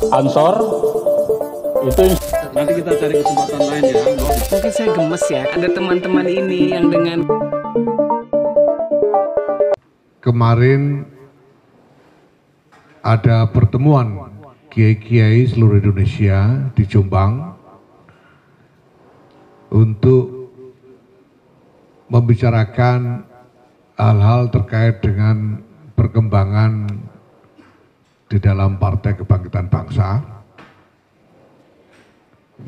Ansor itu nanti kita cari kesempatan lain ya. Mungkin saya gemes ya, ada teman-teman ini yang dengan kemarin ada pertemuan kiai-kiai seluruh Indonesia di Jombang untuk membicarakan hal-hal terkait dengan perkembangan di dalam Partai Kebangkitan Bangsa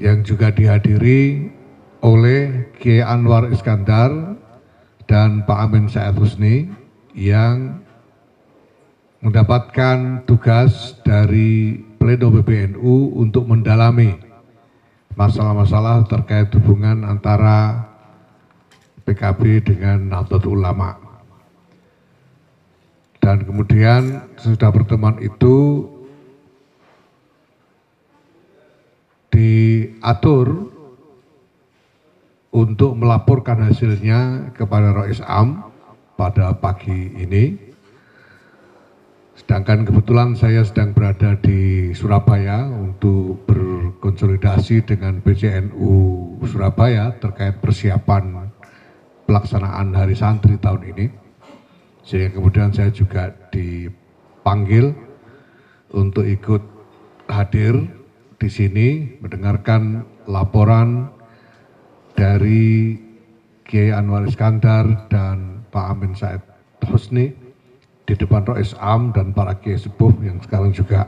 yang juga dihadiri oleh Kiai Anwar Iskandar dan Pak Amin Said Husni yang mendapatkan tugas dari Pleno PBNU untuk mendalami masalah-masalah terkait hubungan antara PKB dengan Nahdlatul Ulama. Dan kemudian sesudah pertemuan itu diatur untuk melaporkan hasilnya kepada Rois Am pada pagi ini. Sedangkan kebetulan saya sedang berada di Surabaya untuk berkonsolidasi dengan PCNU Surabaya terkait persiapan pelaksanaan Hari Santri tahun ini. Sehingga kemudian saya juga dipanggil untuk ikut hadir di sini mendengarkan laporan dari Kiai Anwar Iskandar dan Pak Amin Said Husni di depan Rois Am dan para kiai sepuh yang sekarang juga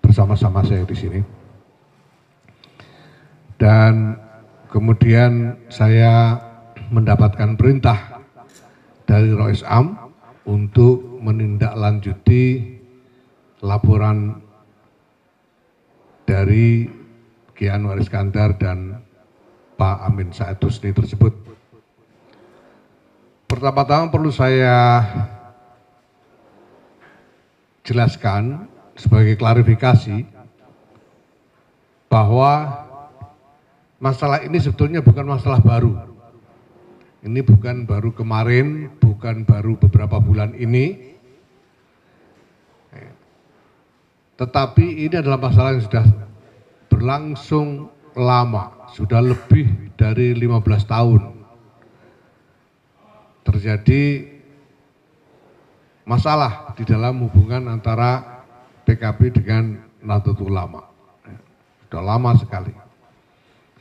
bersama-sama saya di sini. Dan kemudian saya mendapatkan perintah dari Rois Am untuk menindaklanjuti laporan dari Kiai Anwar Iskandar dan Pak Amin Said Husni tersebut. Pertama-tama perlu saya jelaskan sebagai klarifikasi bahwa masalah ini sebetulnya bukan masalah baru. Ini bukan baru kemarin, bukan baru beberapa bulan ini, tetapi ini adalah masalah yang sudah berlangsung lama, sudah lebih dari 15 tahun. Terjadi masalah di dalam hubungan antara PKB dengan Nahdlatul Ulama. Sudah lama sekali.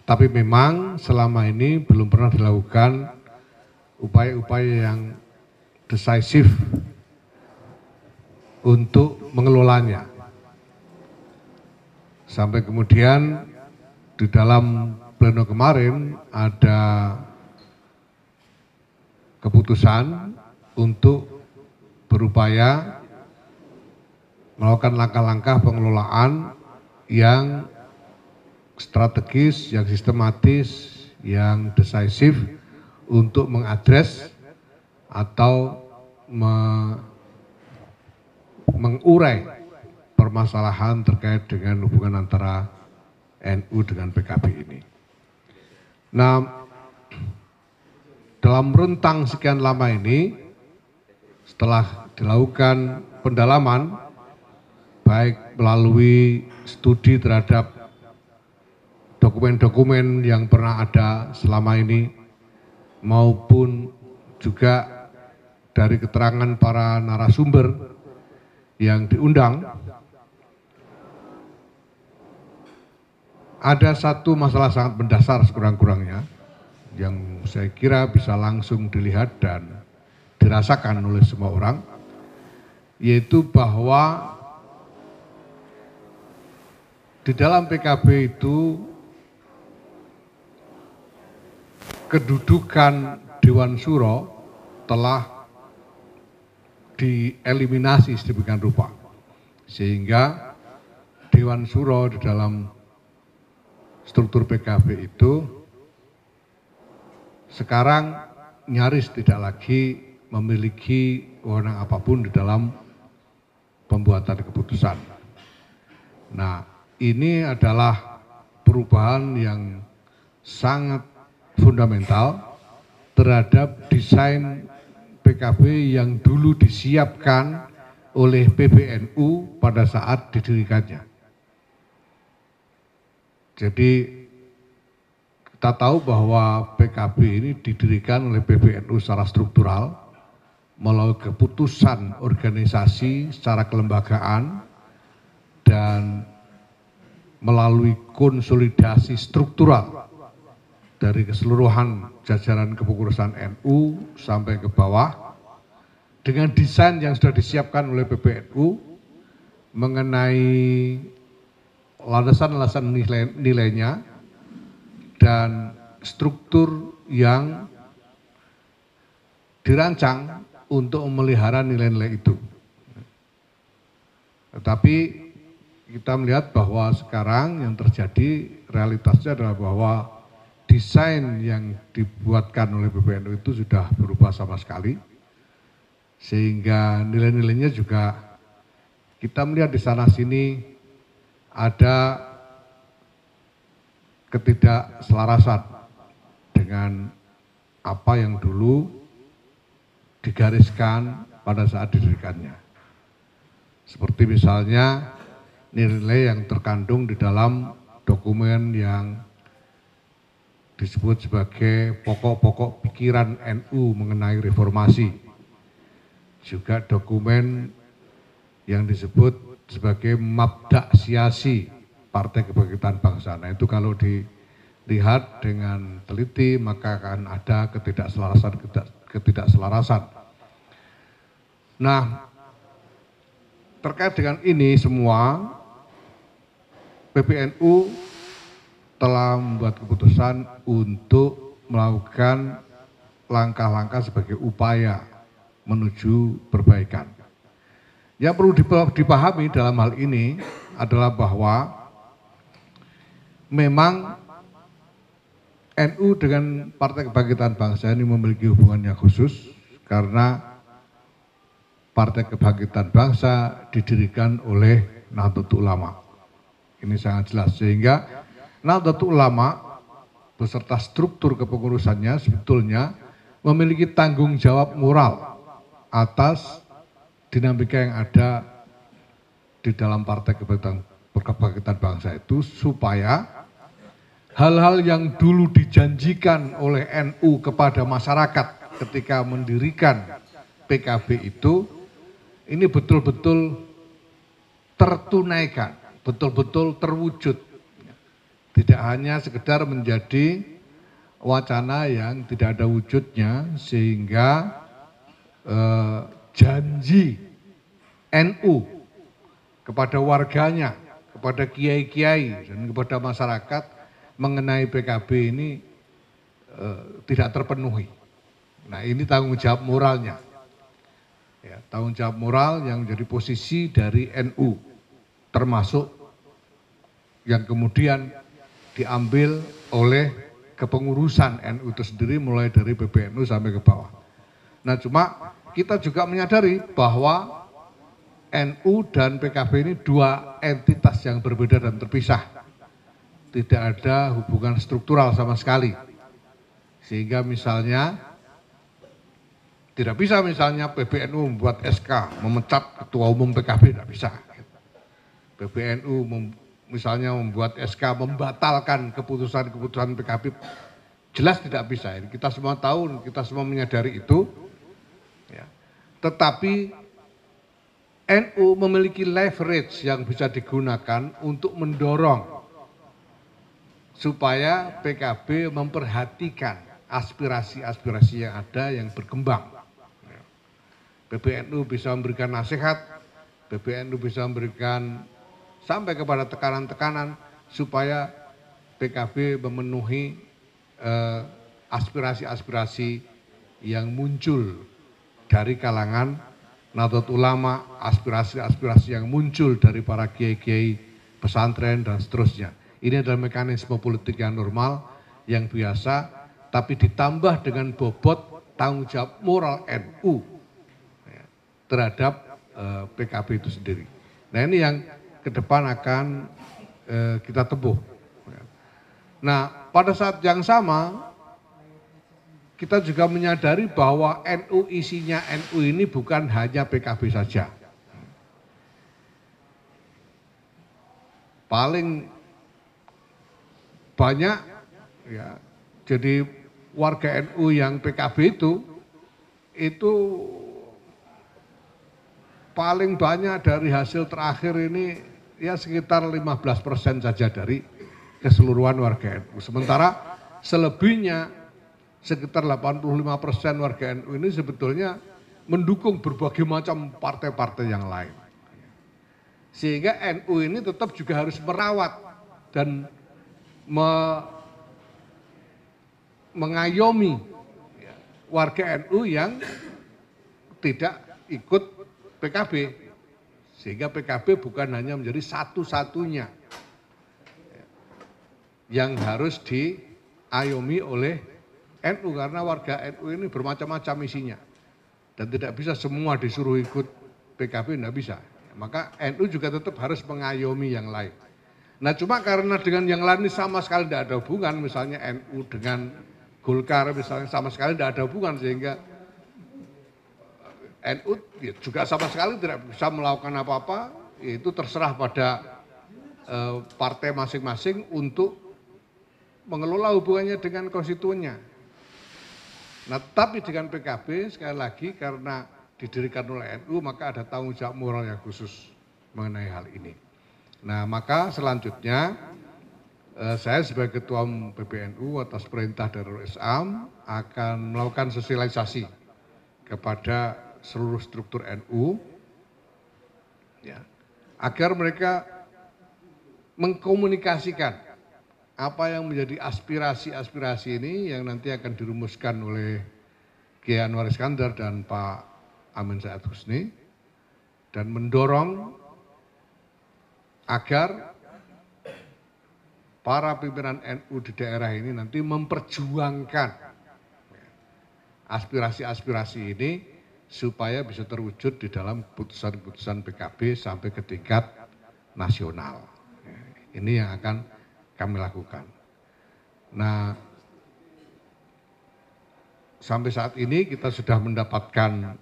Tapi memang selama ini belum pernah dilakukan upaya-upaya yang decisif untuk mengelolanya. Sampai kemudian di dalam pleno kemarin ada keputusan untuk berupaya melakukan langkah-langkah pengelolaan yang strategis, yang sistematis, yang decisif untuk mengadres atau mengurai permasalahan terkait dengan hubungan antara NU dengan PKB ini. Nah, dalam rentang sekian lama ini, setelah dilakukan pendalaman, baik melalui studi terhadap dokumen-dokumen yang pernah ada selama ini, maupun juga dari keterangan para narasumber yang diundang, ada satu masalah sangat mendasar sekurang-kurangnya yang saya kira bisa langsung dilihat dan dirasakan oleh semua orang, yaitu bahwa di dalam PKB itu kedudukan Dewan Syuro telah dieliminasi sedemikian rupa, sehingga Dewan Syuro di dalam struktur PKB itu sekarang nyaris tidak lagi memiliki wewenang apapun di dalam pembuatan keputusan. Nah, ini adalah perubahan yang sangat fundamental terhadap desain PKB yang dulu disiapkan oleh PBNU pada saat didirikannya. Jadi kita tahu bahwa PKB ini didirikan oleh PBNU secara struktural melalui keputusan organisasi secara kelembagaan dan melalui konsolidasi struktural dari keseluruhan jajaran kepengurusan NU sampai ke bawah dengan desain yang sudah disiapkan oleh PBNU mengenai landasan-landasan nilainya dan struktur yang dirancang untuk memelihara nilai-nilai itu. Tetapi kita melihat bahwa sekarang yang terjadi realitasnya adalah bahwa desain yang dibuatkan oleh PBNU itu sudah berubah sama sekali. Sehingga nilai-nilainya juga kita melihat di sana sini ada ketidakselarasan dengan apa yang dulu digariskan pada saat didirikannya. Seperti misalnya nilai yang terkandung di dalam dokumen yang disebut sebagai pokok-pokok pikiran NU mengenai reformasi. Juga dokumen yang disebut sebagai mabda siasi Partai Kebangkitan Bangsa. Nah itu kalau dilihat dengan teliti maka akan ada ketidakselarasan. Nah terkait dengan ini semua PBNU telah membuat keputusan untuk melakukan langkah-langkah sebagai upaya menuju perbaikan. Yang perlu dipahami dalam hal ini adalah bahwa memang NU dengan Partai Kebangkitan Bangsa ini memiliki hubungan yang khusus karena Partai Kebangkitan Bangsa didirikan oleh Nahdlatul Ulama. Ini sangat jelas sehingga Nahdlatul Ulama beserta struktur kepengurusannya sebetulnya memiliki tanggung jawab moral atas dinamika yang ada di dalam Partai Kebangkitan Bangsa itu supaya hal-hal yang dulu dijanjikan oleh NU kepada masyarakat ketika mendirikan PKB itu ini betul-betul tertunaikan, betul-betul terwujud. Tidak hanya sekedar menjadi wacana yang tidak ada wujudnya sehingga janji NU kepada warganya, kepada kiai-kiai dan kepada masyarakat mengenai PKB ini tidak terpenuhi. Nah ini tanggung jawab moralnya. Ya, tanggung jawab moral yang menjadi posisi dari NU termasuk yang kemudian diambil oleh kepengurusan NU itu sendiri mulai dari PBNU sampai ke bawah. Nah cuma kita juga menyadari bahwa NU dan PKB ini dua entitas yang berbeda dan terpisah. Tidak ada hubungan struktural sama sekali. Sehingga misalnya tidak bisa misalnya PBNU membuat SK memecat ketua umum PKB, tidak bisa. PBNU misalnya membuat SK membatalkan keputusan-keputusan PKB, jelas tidak bisa. Kita semua tahu, kita semua menyadari itu. Ya. Tetapi NU memiliki leverage yang bisa digunakan untuk mendorong supaya PKB memperhatikan aspirasi-aspirasi yang ada yang berkembang. PBNU bisa memberikan nasihat, PBNU bisa memberikan sampai kepada tekanan-tekanan supaya PKB memenuhi aspirasi-aspirasi yang muncul dari kalangan Nahdlatul Ulama, aspirasi-aspirasi yang muncul dari para kiai-kiai pesantren dan seterusnya. Ini adalah mekanisme politik yang normal, yang biasa, tapi ditambah dengan bobot tanggung jawab moral NU terhadap PKB itu sendiri. Nah ini yang ke depan akan kita tempuh. Nah pada saat yang sama kita juga menyadari bahwa NU isinya NU ini bukan hanya PKB saja. Paling banyak ya. Jadi warga NU yang PKB itu paling banyak dari hasil terakhir ini ya sekitar 15% saja dari keseluruhan warga NU. Sementara selebihnya sekitar 85% warga NU ini sebetulnya mendukung berbagai macam partai-partai yang lain. Sehingga NU ini tetap juga harus merawat dan mengayomi warga NU yang tidak ikut PKB. Sehingga PKB bukan hanya menjadi satu-satunya yang harus diayomi oleh NU, karena warga NU ini bermacam-macam isinya. Dan tidak bisa semua disuruh ikut PKB, tidak bisa. Maka NU juga tetap harus mengayomi yang lain. Nah cuma karena dengan yang lain ini sama sekali tidak ada hubungan, misalnya NU dengan Golkar misalnya sama sekali tidak ada hubungan, sehingga NU juga sama sekali tidak bisa melakukan apa-apa, itu terserah pada partai masing-masing untuk mengelola hubungannya dengan konstituennya. Nah tapi dengan PKB sekali lagi karena didirikan oleh NU maka ada tanggung jawab moral yang khusus mengenai hal ini. Nah maka selanjutnya saya sebagai Ketua Umum PBNU atas perintah Darul Islam akan melakukan sosialisasi kepada seluruh struktur NU ya, agar mereka mengkomunikasikan apa yang menjadi aspirasi-aspirasi ini yang nanti akan dirumuskan oleh Kiai Anwar Iskandar dan Pak Amin Said Husni, dan mendorong agar para pimpinan NU di daerah ini nanti memperjuangkan aspirasi-aspirasi ini supaya bisa terwujud di dalam keputusan-keputusan PKB sampai ke tingkat nasional. Ini yang akan kami lakukan. Nah, sampai saat ini kita sudah mendapatkan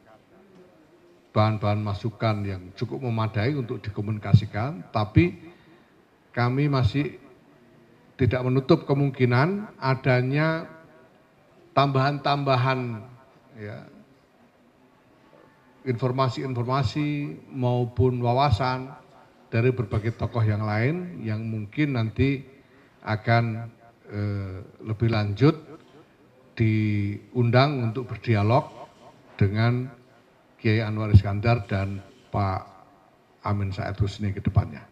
bahan-bahan masukan yang cukup memadai untuk dikomunikasikan, tapi kami masih tidak menutup kemungkinan adanya tambahan-tambahan ya, informasi-informasi maupun wawasan dari berbagai tokoh yang lain yang mungkin nanti akan lebih lanjut diundang untuk berdialog dengan Kiai Anwar Iskandar dan Pak Amin Said Husni ke depannya.